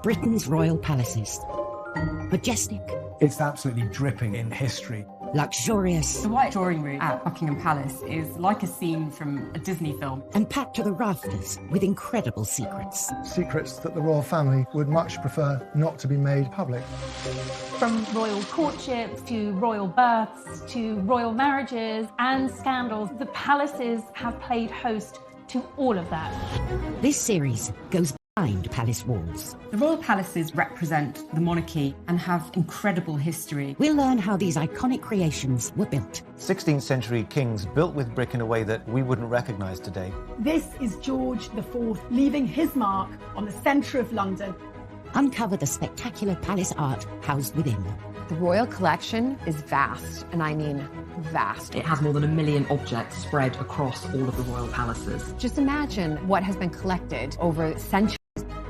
Britain's royal palaces. Majestic, It's absolutely dripping in history. luxurious, The White Drawing Room at Buckingham Palace is like a scene from a Disney film. and packed to the rafters with incredible secrets. Secrets that the royal family would much prefer not to be made public. From royal courtships to royal births to royal marriages and scandals, the palaces have played host to all of that. This series goes behind palace walls. The royal palaces represent the monarchy and have incredible history. We'll learn how these iconic creations were built. 16th century kings built with brick in a way that we wouldn't recognise today. This is George IV leaving his mark on the centre of London. Uncover the spectacular palace art housed within. The royal collection is vast, and I mean vast. It has more than 1 million objects spread across all of the royal palaces. Just imagine what has been collected over centuries.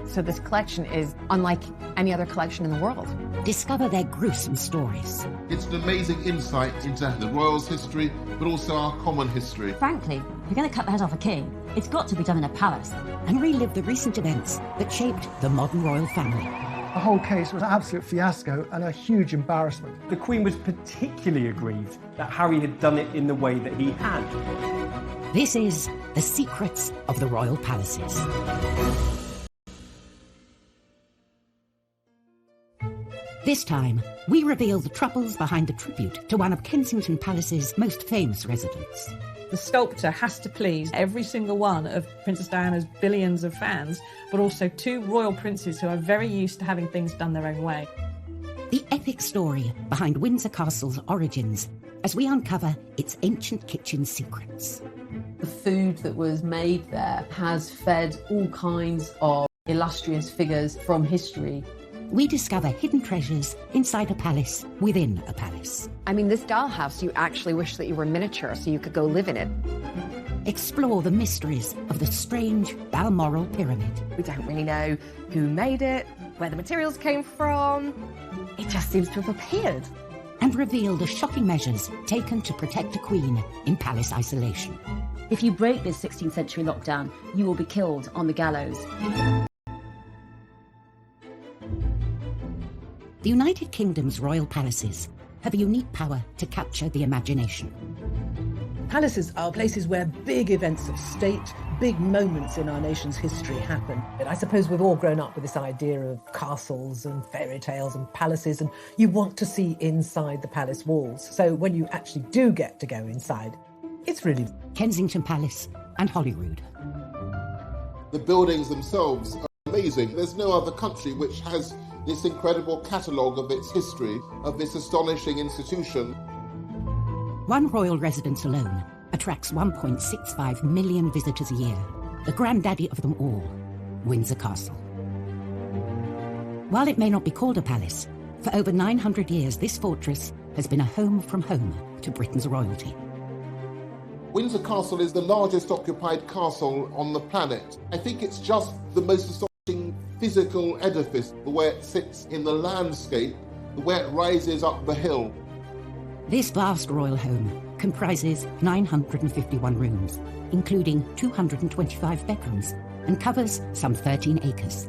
So this collection is unlike any other collection in the world. Discover their gruesome stories. It's an amazing insight into the royals' history, but also our common history. Frankly, if you're going to cut the head off a king, it's got to be done in a palace. And relive the recent events that shaped the modern royal family. The whole case was an absolute fiasco and a huge embarrassment. The Queen was particularly aggrieved that Harry had done it in the way that he had. This is The Secrets of the Royal Palaces. This time, we reveal the troubles behind the tribute to one of Kensington Palace's most famous residents. The sculptor has to please every single one of Princess Diana's billions of fans, but also 2 royal princes who are very used to having things done their own way. The epic story behind Windsor Castle's origins as we uncover its ancient kitchen secrets. The food that was made there has fed all kinds of illustrious figures from history. We discover hidden treasures inside a palace within a palace. I mean, this dollhouse, you actually wish that you were miniature so you could go live in it. Explore the mysteries of the strange Balmoral Pyramid. We don't really know who made it, where the materials came from. It just seems to have appeared. And reveal the shocking measures taken to protect a queen in palace isolation. If you break this 16th century lockdown, you will be killed on the gallows. The United Kingdom's royal palaces have a unique power to capture the imagination. Palaces are places where big events of state, big moments in our nation's history happen. And I suppose we've all grown up with this idea of castles and fairy tales and palaces, and you want to see inside the palace walls. So when you actually do get to go inside, it's really Kensington Palace and Holyrood. The buildings themselves are amazing. There's no other country which has this incredible catalogue of its history, of this astonishing institution. One royal residence alone attracts 1.65 million visitors a year, the granddaddy of them all, Windsor Castle. While it may not be called a palace, for over 900 years this fortress has been a home from home to Britain's royalty. Windsor Castle is the largest occupied castle on the planet. I think it's just the most astonishing physical edifice, the way it sits in the landscape, the way it rises up the hill. This vast royal home comprises 951 rooms, including 225 bedrooms, and covers some 13 acres.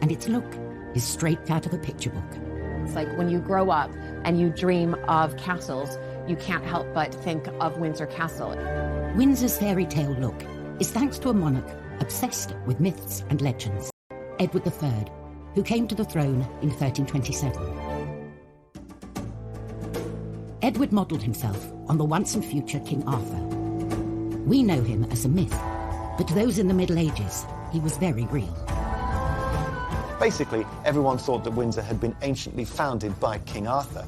And its look is straight out of a picture book. It's like when you grow up and you dream of castles, you can't help but think of Windsor Castle. Windsor's fairy tale look is thanks to a monarch obsessed with myths and legends, Edward III, who came to the throne in 1327. Edward modelled himself on the once and future King Arthur. We know him as a myth, but to those in the Middle Ages, he was very real. Basically, everyone thought that Windsor had been anciently founded by King Arthur,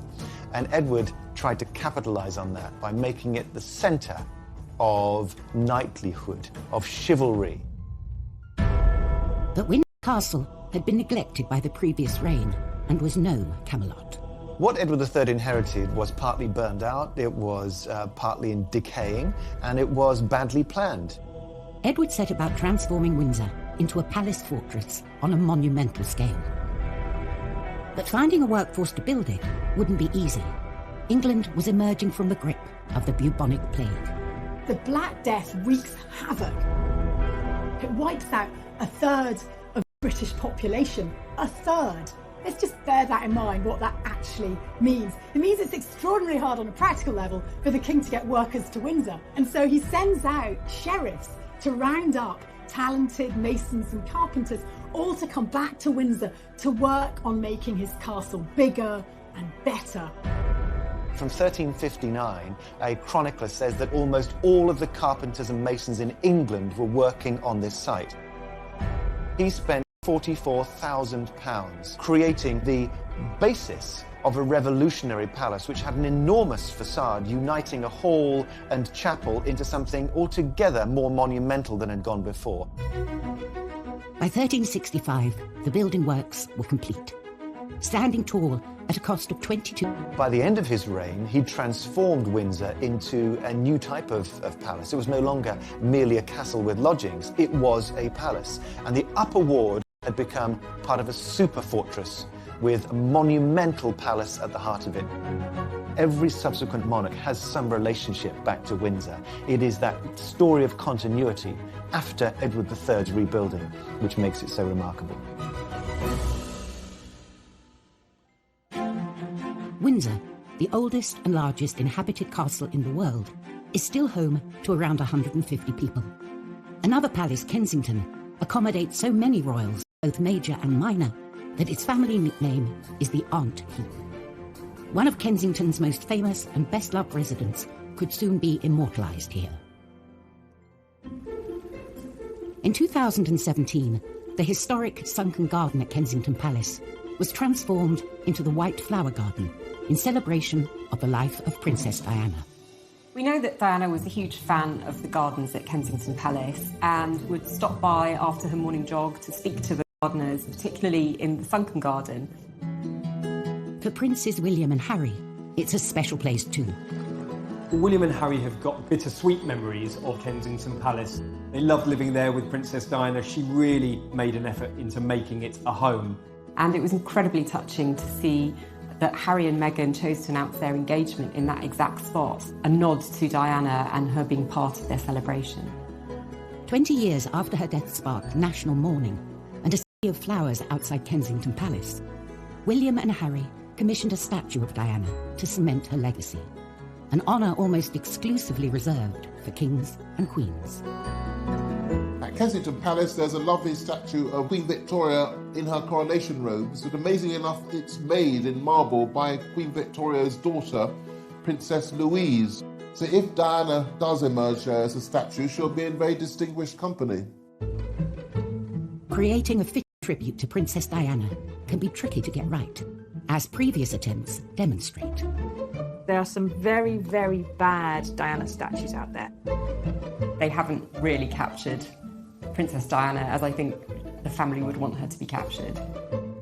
and Edward tried to capitalise on that by making it the centre of knightlyhood, of chivalry. But Windsor Castle had been neglected by the previous reign and was no Camelot. What Edward III inherited was partly burned out, it was partly in decaying, and it was badly planned. Edward set about transforming Windsor into a palace fortress on a monumental scale. But finding a workforce to build it wouldn't be easy. England was emerging from the grip of the bubonic plague. The Black Death wreaks havoc. It wipes out a third of British population, a third. Let's just bear that in mind, what that actually means. It means it's extraordinarily hard on a practical level for the king to get workers to Windsor. And so he sends out sheriffs to round up talented masons and carpenters, all to come back to Windsor to work on making his castle bigger and better. From 1359, a chronicler says that almost all of the carpenters and masons in England were working on this site. He spent £44,000 creating the basis of a revolutionary palace which had an enormous facade uniting a hall and chapel into something altogether more monumental than had gone before. By 1365, the building works were complete, standing tall at a cost of 22. By the end of his reign, he transformed Windsor into a new type of palace. It was no longer merely a castle with lodgings, it was a palace. And the upper ward had become part of a super fortress with a monumental palace at the heart of it. Every subsequent monarch has some relationship back to Windsor. It is that story of continuity after Edward III's rebuilding which makes it so remarkable. Windsor, the oldest and largest inhabited castle in the world, is still home to around 150 people. Another palace, Kensington, accommodates so many royals, both major and minor, that its family nickname is the Aunt Keep. One of Kensington's most famous and best-loved residents could soon be immortalised here. In 2017, the historic sunken garden at Kensington Palace was transformed into the White Flower Garden in celebration of the life of Princess Diana. We know that Diana was a huge fan of the gardens at Kensington Palace and would stop by after her morning jog to speak to the gardeners, particularly in the sunken garden. For Princes William and Harry, it's a special place too. William and Harry have got bittersweet memories of Kensington Palace. They loved living there with Princess Diana. She really made an effort into making it a home. And it was incredibly touching to see that Harry and Meghan chose to announce their engagement in that exact spot, a nod to Diana and her being part of their celebration. 20 years after her death sparked national mourning and a sea of flowers outside Kensington Palace, William and Harry commissioned a statue of Diana to cement her legacy, an honour almost exclusively reserved for kings and queens. At Kensington Palace, there's a lovely statue of Queen Victoria in her coronation robes, but amazingly enough, it's made in marble by Queen Victoria's daughter, Princess Louise. So if Diana does emerge there as a statue, she'll be in very distinguished company. Creating a fitting tribute to Princess Diana can be tricky to get right, as previous attempts demonstrate. There are some very, very bad Diana statues out there. They haven't really captured Princess Diana as I think the family would want her to be captured.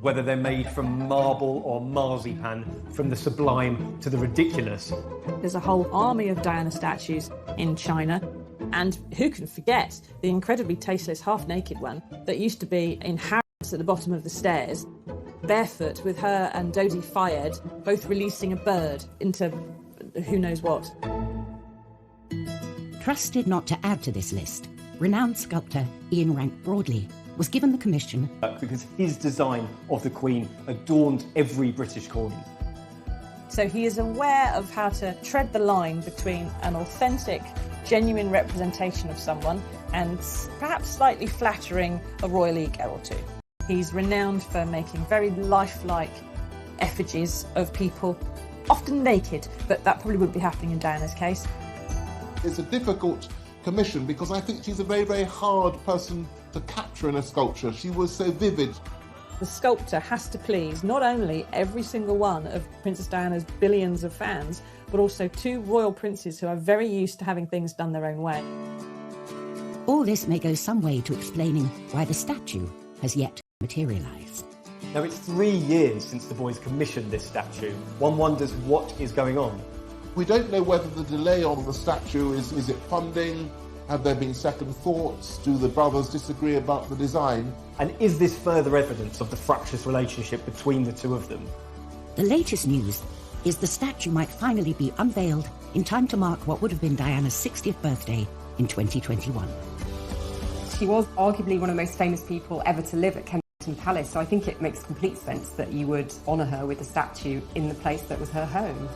Whether they're made from marble or marzipan, from the sublime to the ridiculous. There's a whole army of Diana statues in China. And who can forget the incredibly tasteless half-naked one that used to be in Harrods at the bottom of the stairs, barefoot with her and Dodie Fayed both releasing a bird into who knows what. Trusted not to add to this list, renowned sculptor Ian Rank-Broadley was given the commission because his design of the Queen adorned every British corner. So he is aware of how to tread the line between an authentic, genuine representation of someone and perhaps slightly flattering a royal ego or two. He's renowned for making very lifelike effigies of people, often naked, but that probably wouldn't be happening in Diana's case. It's a difficult commission because I think she's a very, very hard person to capture in a sculpture. She was so vivid. The sculptor has to please not only every single one of Princess Diana's billions of fans, but also two royal princes who are very used to having things done their own way. All this may go some way to explaining why the statue has yet to materialise. Now, it's 3 years since the boys commissioned this statue. One wonders what is going on. We don't know whether the delay on the statue is it funding? Have there been second thoughts? Do the brothers disagree about the design? And is this further evidence of the fractious relationship between the two of them? The latest news is the statue might finally be unveiled in time to mark what would have been Diana's 60th birthday in 2021. She was arguably one of the most famous people ever to live at Kensington Kensington Palace, so I think it makes complete sense that you would honour her with a statue in the place that was her home.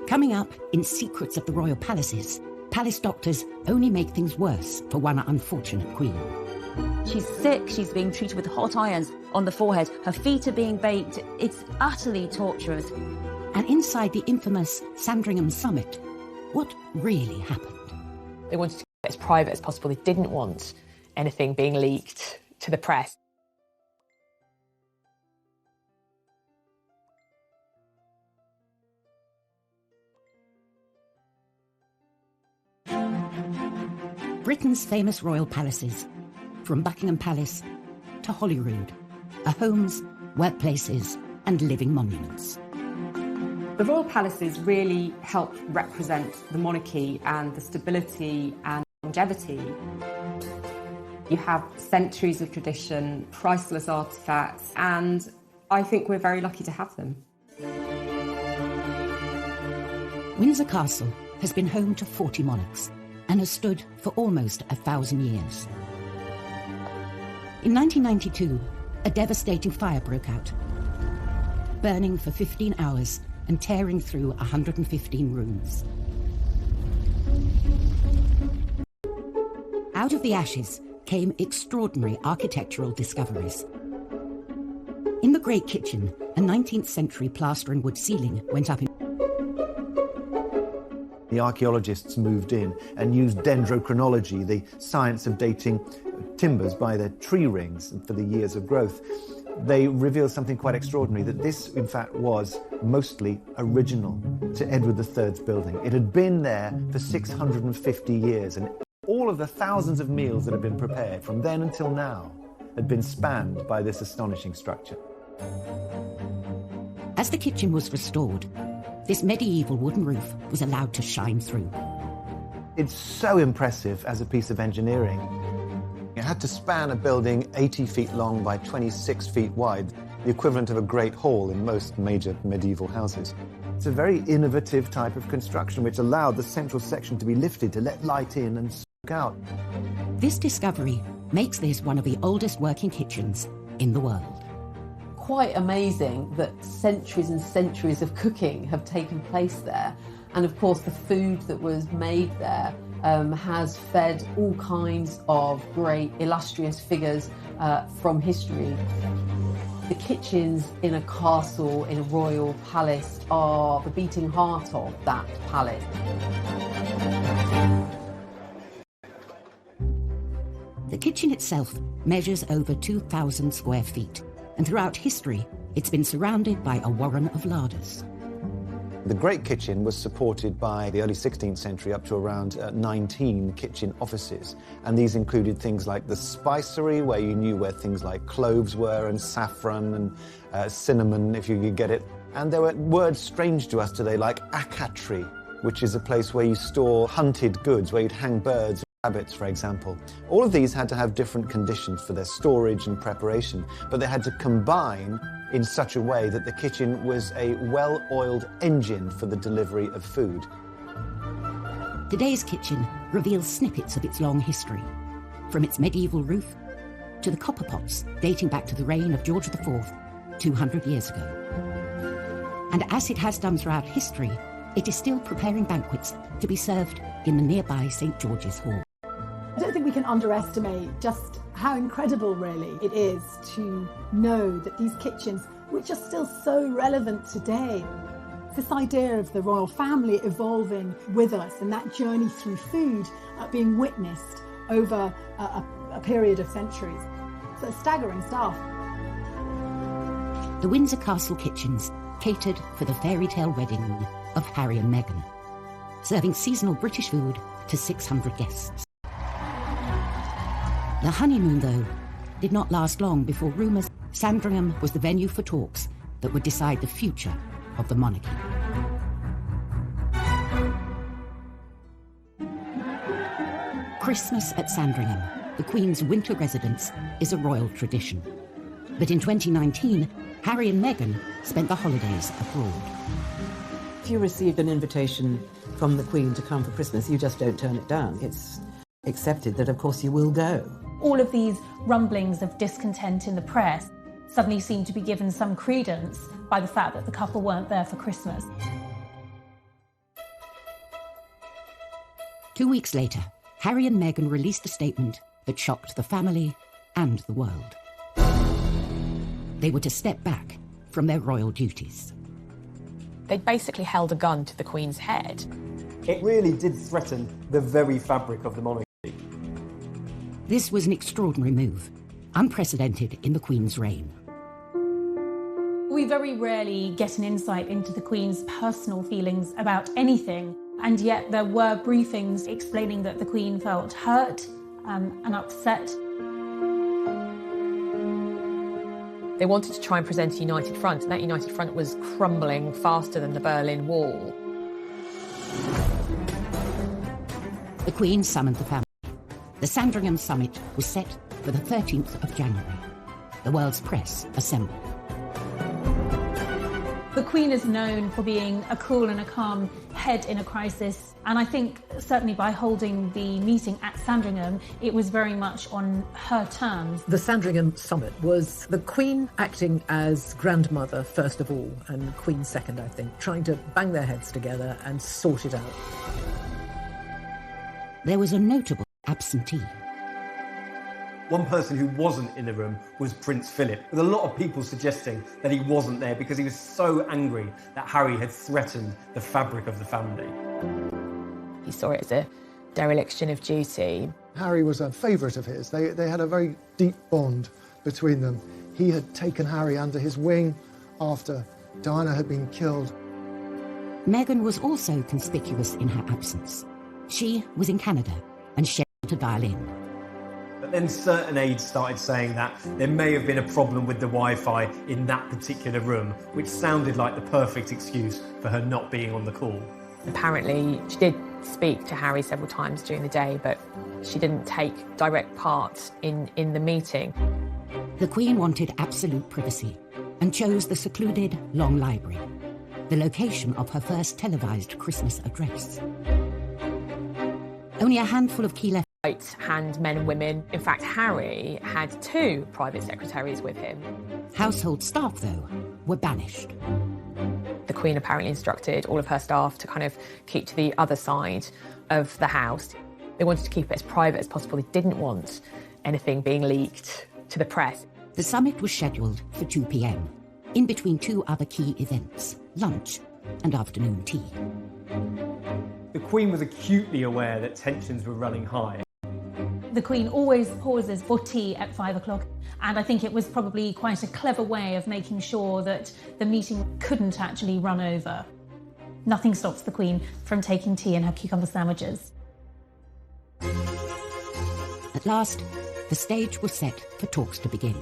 Coming up in Secrets of the Royal Palaces, palace doctors only make things worse for one unfortunate queen. She's sick, she's being treated with hot irons on the forehead, her feet are being baked. It's utterly torturous. And inside the infamous Sandringham Summit, what really happened? They wanted to get as private as possible. They didn't want anything being leaked to the press. Britain's famous royal palaces, from Buckingham Palace to Holyrood, are homes, workplaces and living monuments. The royal palaces really help represent the monarchy and the stability and longevity. You have centuries of tradition, priceless artefacts, and I think we're very lucky to have them. Windsor Castle has been home to 40 monarchs and has stood for almost 1,000 years. In 1992, a devastating fire broke out, burning for 15 hours and tearing through 115 rooms. Out of the ashes came extraordinary architectural discoveries. In the Great Kitchen, a 19th century plaster and wood ceiling went up in. The archaeologists moved in and used dendrochronology, the science of dating timbers by their tree rings for the years of growth. They revealed something quite extraordinary, that this, in fact, was mostly original to Edward III's building. It had been there for 650 years, and all of the thousands of meals that had been prepared from then until now had been spanned by this astonishing structure. As the kitchen was restored, this medieval wooden roof was allowed to shine through. It's so impressive as a piece of engineering. It had to span a building 80 feet long by 26 feet wide, the equivalent of a great hall in most major medieval houses. It's a very innovative type of construction which allowed the central section to be lifted to let light in and soak out. This discovery makes this one of the oldest working kitchens in the world. Quite amazing that centuries and centuries of cooking have taken place there, and of course the food that was made there has fed all kinds of great illustrious figures from history. The kitchens in a castle, in a royal palace, are the beating heart of that palace. The kitchen itself measures over 2,000 square feet, and throughout history, it's been surrounded by a warren of larders. The Great Kitchen was supported by the early 16th century up to around 19 kitchen offices. And these included things like the spicery, where you knew where things like cloves were, and saffron and cinnamon, if you could get it. And there were words strange to us today, like acatree, which is a place where you store hunted goods, where you'd hang birds, rabbits, for example. All of these had to have different conditions for their storage and preparation, but they had to combine in such a way that the kitchen was a well-oiled engine for the delivery of food. Today's kitchen reveals snippets of its long history, from its medieval roof to the copper pots dating back to the reign of George IV 200 years ago. And as it has done throughout history, it is still preparing banquets to be served in the nearby St. George's Hall. I don't think we can underestimate just how incredible, really, it is to know that these kitchens, which are still so relevant today, this idea of the royal family evolving with us and that journey through food being witnessed over a period of centuries. So it's staggering stuff. The Windsor Castle kitchens catered for the fairy tale wedding of Harry and Meghan, serving seasonal British food to 600 guests. The honeymoon, though, did not last long before rumours Sandringham was the venue for talks that would decide the future of the monarchy. Christmas at Sandringham, the Queen's winter residence, is a royal tradition. But in 2019, Harry and Meghan spent the holidays abroad. If you received an invitation from the Queen to come for Christmas, you just don't turn it down. It's accepted that, of course, you will go. All of these rumblings of discontent in the press suddenly seem to be given some credence by the fact that the couple weren't there for Christmas. 2 weeks later, Harry and Meghan released a statement that shocked the family and the world. They were to step back from their royal duties. They basically held a gun to the Queen's head. It really did threaten the very fabric of the monarchy. This was an extraordinary move, unprecedented in the Queen's reign. We very rarely get an insight into the Queen's personal feelings about anything, and yet there were briefings explaining that the Queen felt hurt and upset. They wanted to try and present a united front, and that united front was crumbling faster than the Berlin Wall. The Queen summoned the family. The Sandringham summit was set for the 13th of January. The world's press assembled. The Queen is known for being a cool and a calm head in a crisis, and I think certainly by holding the meeting at Sandringham, it was very much on her terms. The Sandringham summit was the Queen acting as grandmother first of all, and Queen second, I think, trying to bang their heads together and sort it out. There was a notable absentee. One person who wasn't in the room was Prince Philip, with a lot of people suggesting that he wasn't there because he was so angry that Harry had threatened the fabric of the family. He saw it as a dereliction of duty. Harry was a favourite of his. They had a very deep bond between them. He had taken Harry under his wing after Diana had been killed. Meghan was also conspicuous in her absence. She was in Canada and scheduled to dial in. But then certain aides started saying that there may have been a problem with the Wi-Fi in that particular room, which sounded like the perfect excuse for her not being on the call. Apparently, she did speak to Harry several times during the day, but she didn't take direct part in the meeting. The Queen wanted absolute privacy and chose the secluded Long Library, the location of her first televised Christmas address. Only a handful of key right-hand men and women. In fact, Harry had 2 private secretaries with him. Household staff, though, were banished. The Queen apparently instructed all of her staff to kind of keep to the other side of the house. They wanted to keep it as private as possible. They didn't want anything being leaked to the press. The summit was scheduled for 2 p.m, in between 2 other key events, lunch and afternoon tea. The Queen was acutely aware that tensions were running high. The Queen always pauses for tea at 5 o'clock, and I think it was probably quite a clever way of making sure that the meeting couldn't actually run over. Nothing stops the Queen from taking tea and her cucumber sandwiches. At last, the stage was set for talks to begin.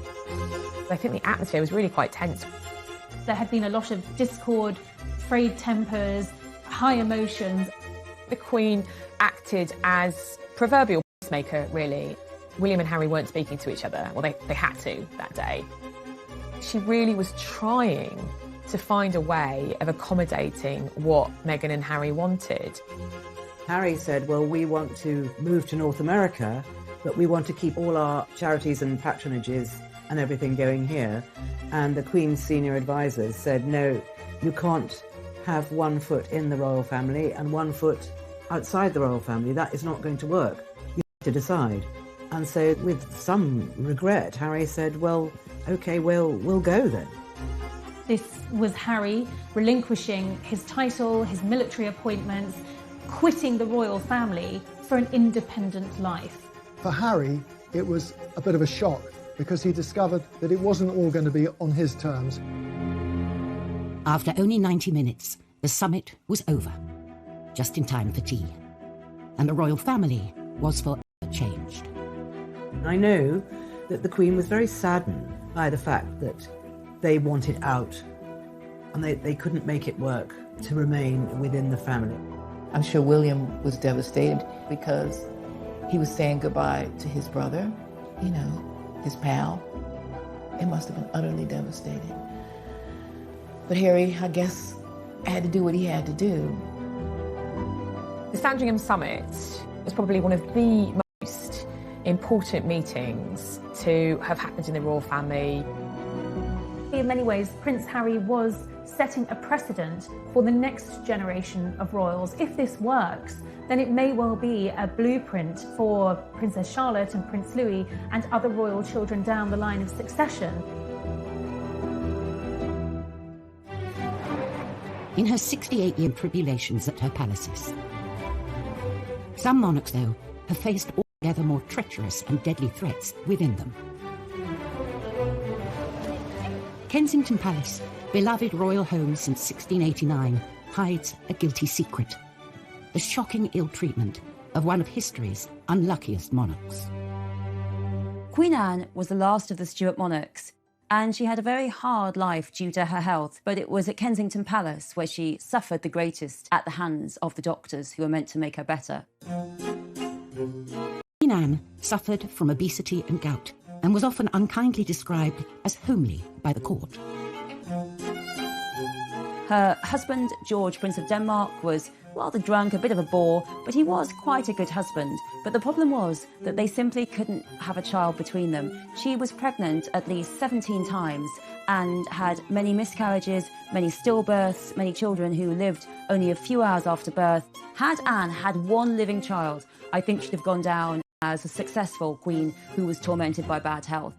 I think the atmosphere was really quite tense. There had been a lot of discord, frayed tempers, high emotions. The Queen acted as proverbial peacemaker, really. William and Harry weren't speaking to each other. Well, they had to that day. She really was trying to find a way of accommodating what Meghan and Harry wanted. Harry said, well, we want to move to North America, but we want to keep all our charities and patronages and everything going here. And the Queen's senior advisors said, no, you can't have one foot in the royal family and one foot outside the royal family. That is not going to work. You have to decide. And so with some regret, Harry said, well, OK, we'll go then. This was Harry relinquishing his title, his military appointments, quitting the royal family for an independent life. For Harry, it was a bit of a shock because he discovered that it wasn't all going to be on his terms. After only 90 minutes, the summit was over, just in time for tea. And the royal family was forever changed. I know that the Queen was very saddened by the fact that they wanted out and they couldn't make it work to remain within the family. I'm sure William was devastated because he was saying goodbye to his brother, you know, his pal. It must have been utterly devastating. But Harry, I guess, had to do what he had to do. The Sandringham Summit was probably one of the important meetings to have happened in the royal family. In many ways, Prince Harry was setting a precedent for the next generation of royals. If this works, then it may well be a blueprint for Princess Charlotte and Prince Louis and other royal children down the line of succession. In her 68-year tribulations at her palaces, some monarchs, though, have faced altogether more treacherous and deadly threats within them. Kensington Palace, beloved royal home since 1689, hides a guilty secret: the shocking ill treatment of one of history's unluckiest monarchs. Queen Anne was the last of the Stuart monarchs, and she had a very hard life due to her health, but it was at Kensington Palace where she suffered the greatest at the hands of the doctors who were meant to make her better. Queen Anne suffered from obesity and gout, and was often unkindly described as homely by the court. Her husband, George, Prince of Denmark, was rather drunk, a bit of a bore, but he was quite a good husband. But the problem was that they simply couldn't have a child between them. She was pregnant at least 17 times and had many miscarriages, many stillbirths, many children who lived only a few hours after birth. Had Anne had one living child, I think she'd have gone down as a successful queen who was tormented by bad health.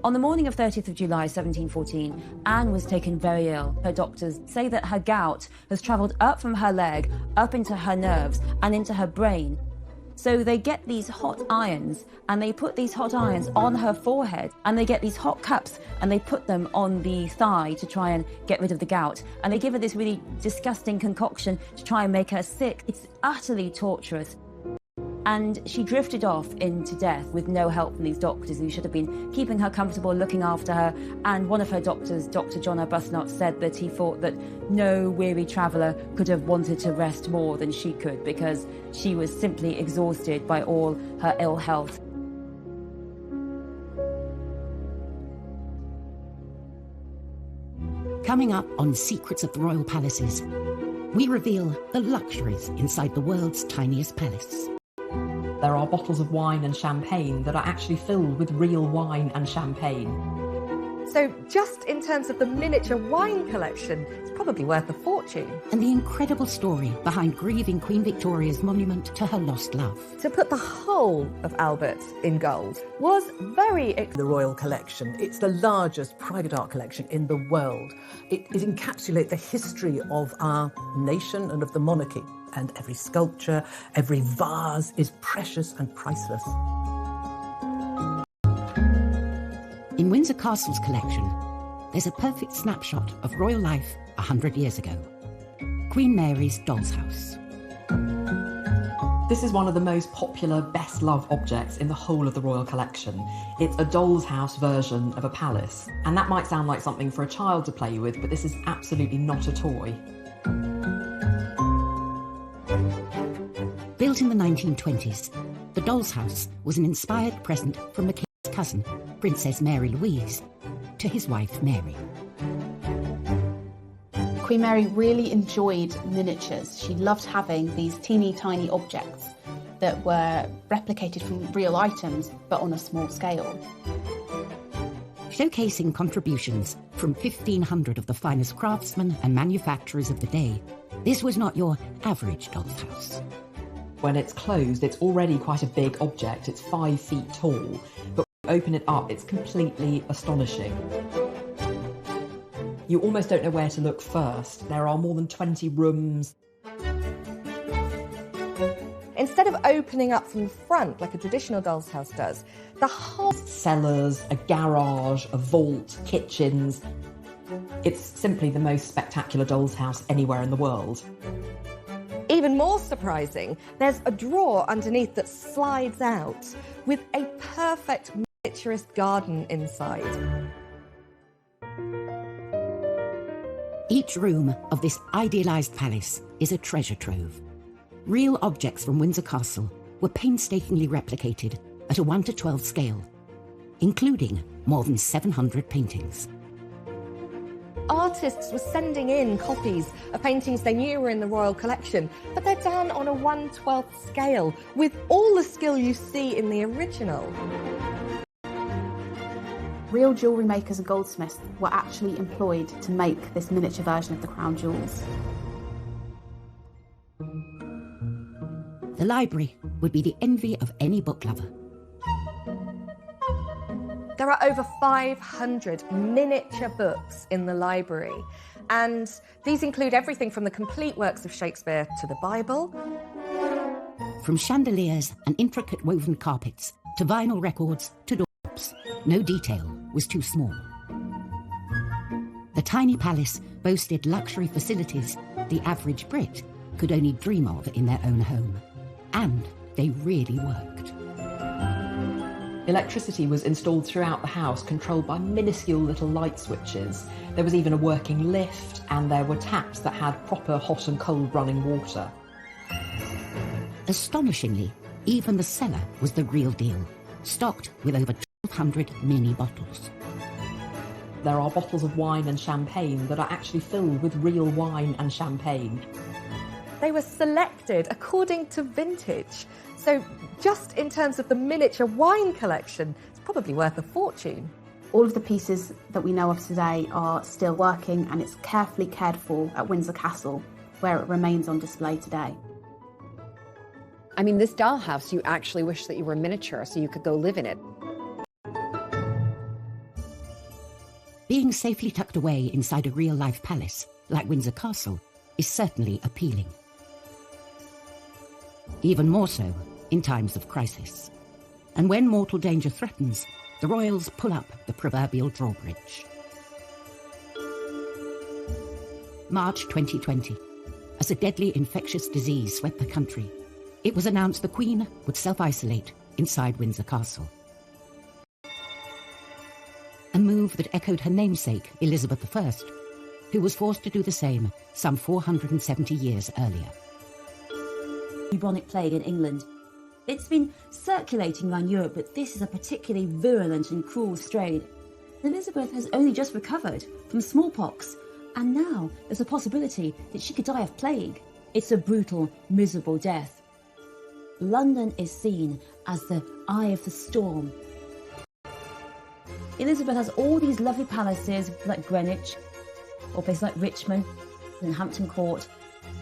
On the morning of 30th of July 1714, Anne was taken very ill. Her doctors say that her gout has travelled up from her leg, up into her nerves and into her brain. So they get these hot irons and they put these hot irons on her forehead, and they get these hot cups and they put them on the thigh to try and get rid of the gout. And they give her this really disgusting concoction to try and make her sick. It's utterly torturous. And she drifted off into death with no help from these doctors who should have been keeping her comfortable, looking after her. And one of her doctors, Dr. John Arbuthnot, said that he thought that no weary traveller could have wanted to rest more than she could, because she was simply exhausted by all her ill health. Coming up on Secrets of the Royal Palaces, we reveal the luxuries inside the world's tiniest palace. There are bottles of wine and champagne that are actually filled with real wine and champagne. So just in terms of the miniature wine collection, it's probably worth a fortune. And the incredible story behind grieving Queen Victoria's monument to her lost love. To put the whole of Albert in gold was very... The Royal Collection, it's the largest private art collection in the world. It encapsulates the history of our nation and of the monarchy. And every sculpture, every vase is precious and priceless. In Windsor Castle's collection, there's a perfect snapshot of royal life 100 years ago. Queen Mary's doll's house. This is one of the most popular, best-loved objects in the whole of the Royal Collection. It's a doll's house version of a palace. And that might sound like something for a child to play with, but this is absolutely not a toy. Built in the 1920s, the doll's house was an inspired present from the king's cousin, Princess Mary Louise, to his wife Mary. Queen Mary really enjoyed miniatures. She loved having these teeny tiny objects that were replicated from real items, but on a small scale. Showcasing contributions from 1,500 of the finest craftsmen and manufacturers of the day, this was not your average doll's house. When it's closed, it's already quite a big object. It's 5 feet tall, but when you open it up, it's completely astonishing. You almost don't know where to look first. There are more than 20 rooms. Instead of opening up from the front like a traditional doll's house does, the whole... Cellars, a garage, a vault, kitchens. It's simply the most spectacular doll's house anywhere in the world. Even more surprising, there's a drawer underneath that slides out with a perfect miniaturist garden inside. Each room of this idealised palace is a treasure trove. Real objects from Windsor Castle were painstakingly replicated at a 1:12 scale, including more than 700 paintings. artists were sending in copies of paintings they knew were in the royal collection, but they're done on a 1/12 scale, with all the skill you see in the original. Real jewellery makers and goldsmiths were actually employed to make this miniature version of the crown jewels. The library would be the envy of any book lover. There are over 500 miniature books in the library, and these include everything from the complete works of Shakespeare to the Bible. From chandeliers and intricate woven carpets to vinyl records to doorknobs, no detail was too small. The tiny palace boasted luxury facilities the average Brit could only dream of in their own home. And they really worked. Electricity was installed throughout the house, controlled by minuscule little light switches. There was even a working lift, and there were taps that had proper hot and cold running water. Astonishingly, even the cellar was the real deal, stocked with over 1,200 mini bottles. There are bottles of wine and champagne that are actually filled with real wine and champagne. They were selected according to vintage. So just in terms of the miniature wine collection, it's probably worth a fortune. All of the pieces that we know of today are still working, and it's carefully cared for at Windsor Castle, where it remains on display today. I mean, this dollhouse, you actually wish that you were miniature so you could go live in it. Being safely tucked away inside a real-life palace, like Windsor Castle, is certainly appealing. Even more so in times of crisis. And when mortal danger threatens, the royals pull up the proverbial drawbridge. March 2020. As a deadly infectious disease swept the country, it was announced the Queen would self-isolate inside Windsor Castle. A move that echoed her namesake, Elizabeth I, who was forced to do the same some 470 years earlier. Bubonic plague in England. It's been circulating around Europe, but this is a particularly virulent and cruel strain. Elizabeth has only just recovered from smallpox, and now there's a possibility that she could die of plague. It's a brutal, miserable death. London is seen as the eye of the storm. Elizabeth has all these lovely palaces like Greenwich, or places like Richmond and Hampton Court.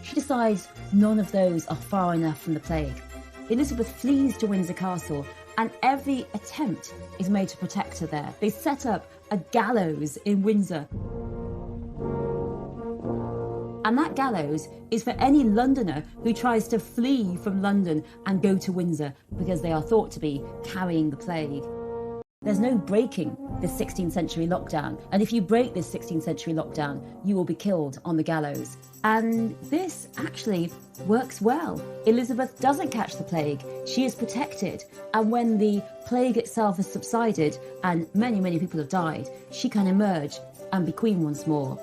She decides none of those are far enough from the plague. Elizabeth flees to Windsor Castle, and every attempt is made to protect her there. They set up a gallows in Windsor. And that gallows is for any Londoner who tries to flee from London and go to Windsor, because they are thought to be carrying the plague. There's no breaking this 16th century lockdown. And if you break this 16th century lockdown, you will be killed on the gallows. And this actually works well. Elizabeth doesn't catch the plague. She is protected. And when the plague itself has subsided and many, many people have died, she can emerge and be queen once more.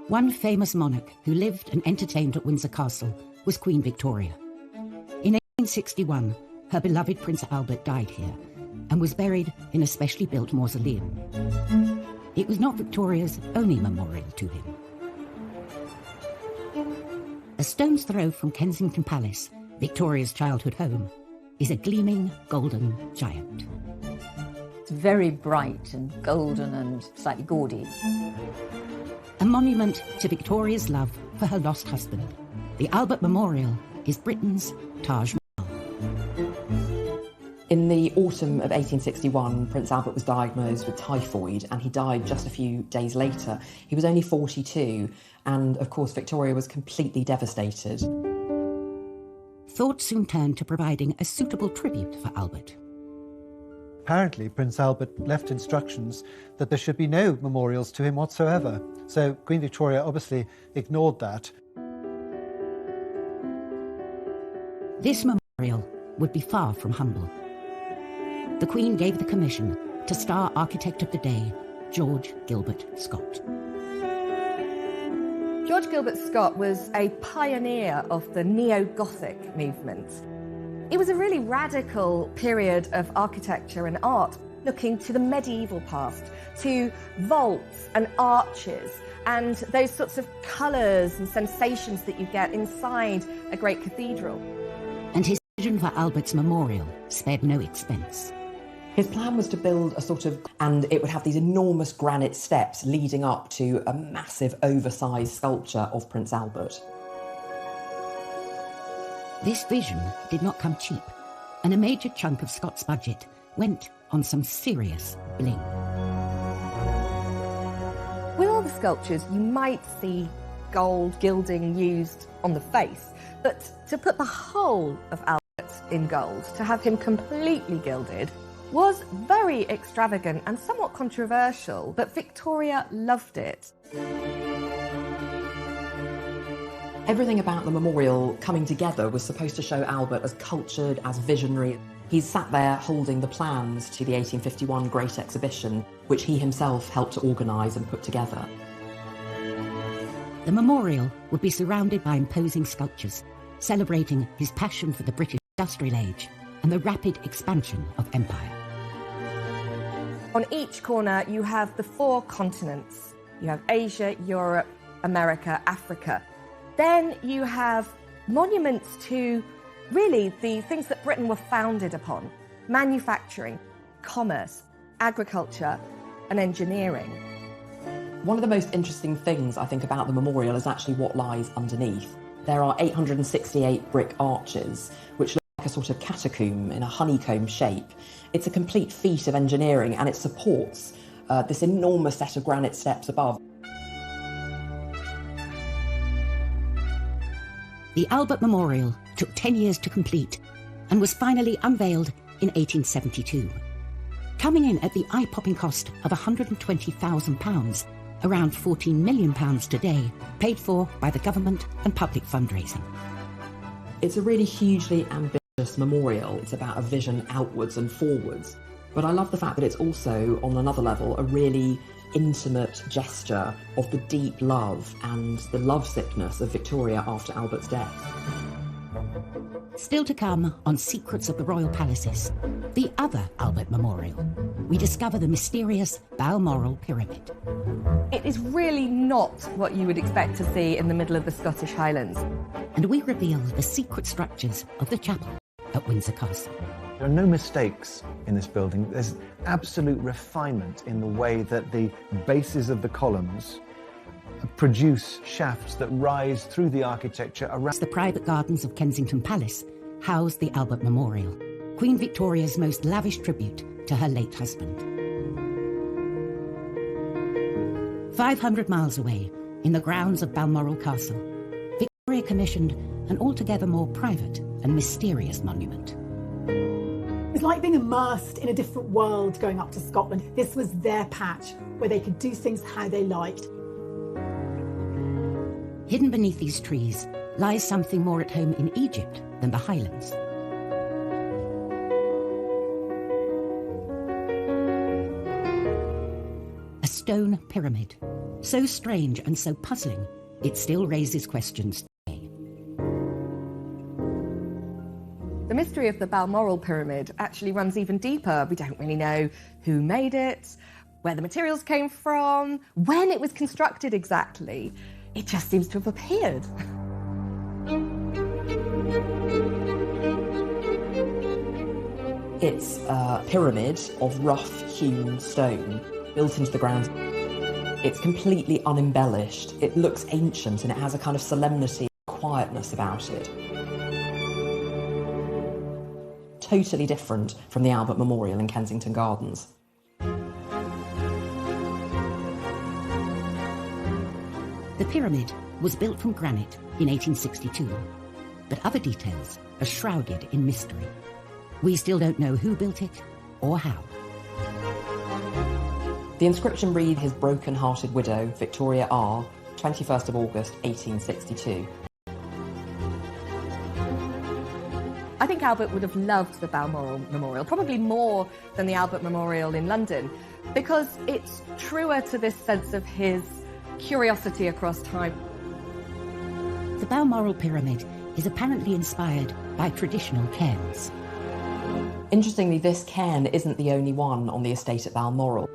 One famous monarch who lived and entertained at Windsor Castle was Queen Victoria. In 1861, her beloved Prince Albert died here and was buried in a specially built mausoleum. It was not Victoria's only memorial to him. A stone's throw from Kensington Palace, Victoria's childhood home, is a gleaming golden giant. It's very bright and golden and slightly gaudy. A monument to Victoria's love for her lost husband. The Albert Memorial is Britain's Taj Mahal. In the autumn of 1861, Prince Albert was diagnosed with typhoid, and he died just a few days later. He was only 42, and of course Victoria was completely devastated. Thought soon turned to providing a suitable tribute for Albert. Apparently, Prince Albert left instructions that there should be no memorials to him whatsoever. So Queen Victoria obviously ignored that. This memorial would be far from humble. The Queen gave the commission to star architect of the day, George Gilbert Scott. George Gilbert Scott was a pioneer of the neo-Gothic movement. It was a really radical period of architecture and art. looking to the medieval past, to vaults and arches and those sorts of colours and sensations that you get inside a great cathedral. And his vision for Albert's memorial spared no expense. His plan was to build a sort of, and it would have these enormous granite steps leading up to a massive oversized sculpture of Prince Albert. This vision did not come cheap, and a major chunk of Scott's budget went on some serious bling. With all the sculptures, you might see gold gilding used on the face, but to put the whole of Albert in gold, to have him completely gilded, was very extravagant and somewhat controversial, but Victoria loved it. Everything about the memorial coming together was supposed to show Albert as cultured, as visionary. He's sat there holding the plans to the 1851 Great Exhibition, which he himself helped to organise and put together. The memorial would be surrounded by imposing sculptures, celebrating his passion for the British industrial age and the rapid expansion of empire. On each corner, you have the 4 continents. You have Asia, Europe, America, Africa. Then you have monuments to really the things that Britain were founded upon: manufacturing, commerce, agriculture, and engineering. One of the most interesting things, I think, about the memorial is actually what lies underneath. There are 868 brick arches, which look like a sort of catacomb in a honeycomb shape. It's a complete feat of engineering, and it supports this enormous set of granite steps above. The Albert Memorial took 10 years to complete and was finally unveiled in 1872. Coming in at the eye-popping cost of £120,000, around £14 million today, paid for by the government and public fundraising. It's a really hugely ambitious memorial. It's about a vision outwards and forwards. But I love the fact that it's also, on another level, a really intimate gesture of the deep love and the lovesickness of Victoria after Albert's death. Still to come on Secrets of the Royal Palaces, the other Albert Memorial, we discover the mysterious Balmoral Pyramid. It is really not what you would expect to see in the middle of the Scottish Highlands. And we reveal the secret structures of the chapel at Windsor Castle. There are no mistakes in this building. There's absolute refinement in the way that the bases of the columns produce shafts that rise through the architecture around. The private gardens of Kensington Palace house the Albert Memorial, Queen Victoria's most lavish tribute to her late husband. 500 miles away, in the grounds of Balmoral Castle, Victoria commissioned an altogether more private and mysterious monument. It's like being immersed in a different world going up to Scotland. This was their patch where they could do things how they liked. Hidden beneath these trees lies something more at home in Egypt than the Highlands. A stone pyramid, so strange and so puzzling, it still raises questions. The mystery of the Balmoral Pyramid actually runs even deeper. We don't really know who made it, where the materials came from, when it was constructed exactly. It just seems to have appeared. It's a pyramid of rough-hewn stone built into the ground. It's completely unembellished. It looks ancient and it has a kind of solemnity, quietness about it. Totally different from the Albert Memorial in Kensington Gardens. The pyramid was built from granite in 1862, but other details are shrouded in mystery. We still don't know who built it or how. The inscription reads, "His broken-hearted widow, Victoria R., 21st of August, 1862. I think Albert would have loved the Balmoral Memorial, probably more than the Albert Memorial in London, because it's truer to this sense of his curiosity across time. The Balmoral Pyramid is apparently inspired by traditional cairns. Interestingly, this cairn isn't the only one on the estate at Balmoral.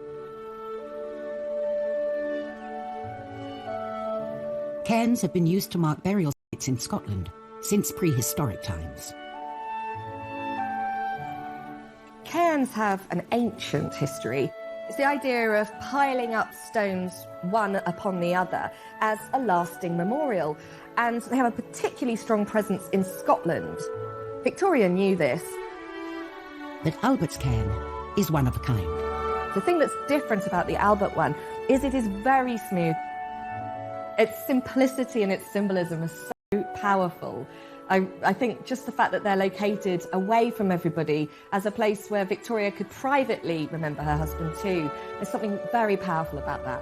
Cairns have been used to mark burial sites in Scotland since prehistoric times. Cairns have an ancient history. It's the idea of piling up stones one upon the other as a lasting memorial, and they have a particularly strong presence in Scotland. Victoria knew this. But Albert's cairn is one of a kind. The thing that's different about the Albert one is it is very smooth. Its simplicity and its symbolism is so powerful. I think just the fact that they're located away from everybody as a place where Victoria could privately remember her husband too, there's something very powerful about that.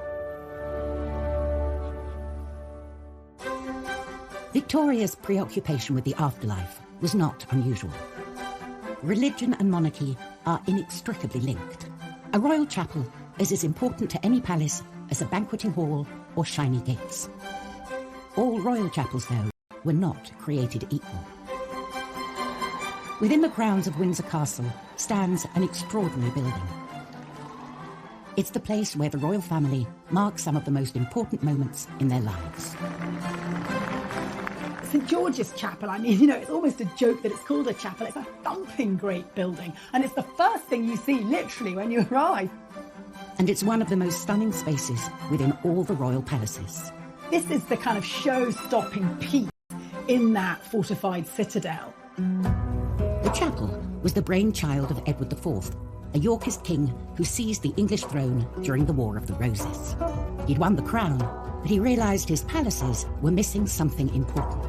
Victoria's preoccupation with the afterlife was not unusual. Religion and monarchy are inextricably linked. A royal chapel is as important to any palace as a banqueting hall or shiny gates. All royal chapels, though, were not created equal. Within the grounds of Windsor Castle stands an extraordinary building. It's the place where the royal family mark some of the most important moments in their lives. St George's Chapel, I mean, it's almost a joke that it's called a chapel. It's a thumping great building, and it's the first thing you see, literally, when you arrive. And it's one of the most stunning spaces within all the royal palaces. This is the kind of show-stopping piece in that fortified citadel. The chapel was the brainchild of Edward IV, a Yorkist king who seized the English throne during the War of the Roses. He'd won the crown, but he realised his palaces were missing something important.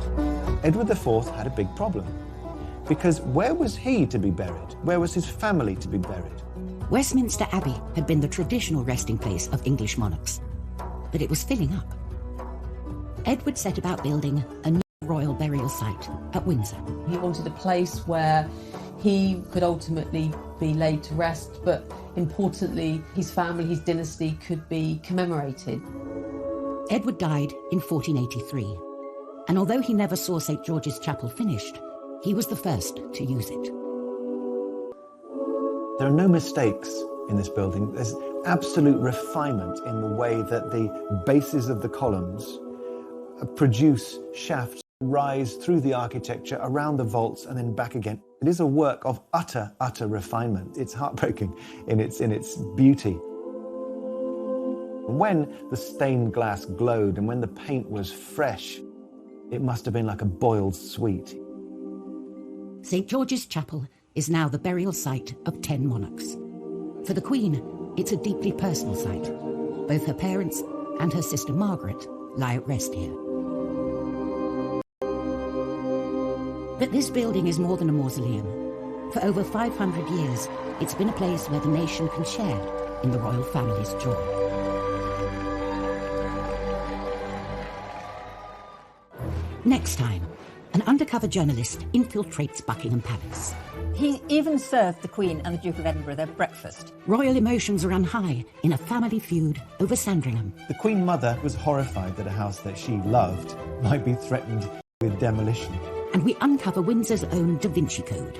Edward IV had a big problem, because where was he to be buried? Where was his family to be buried? Westminster Abbey had been the traditional resting place of English monarchs, but it was filling up. Edward set about building a new royal burial site at Windsor. He wanted a place where he could ultimately be laid to rest, but importantly, his family, his dynasty could be commemorated. Edward died in 1483, and although he never saw St George's Chapel finished, he was the first to use it. There are no mistakes in this building. There's absolute refinement in the way that the bases of the columns produce shafts, rise through the architecture, around the vaults, and then back again. It is a work of utter refinement. It's heartbreaking in its beauty. When the stained glass glowed and when the paint was fresh, it must have been like a boiled sweet. St George's Chapel is now the burial site of 10 monarchs. For the Queen, it's a deeply personal site. Both her parents and her sister Margaret lie at rest here. But this building is more than a mausoleum. For over 500 years, it's been a place where the nation can share in the royal family's joy. Next time, an undercover journalist infiltrates Buckingham Palace. He even served the Queen and the Duke of Edinburgh their breakfast. Royal emotions run high in a family feud over Sandringham. The Queen Mother was horrified that a house that she loved might be threatened with demolition. And we uncover Windsor's own Da Vinci Code.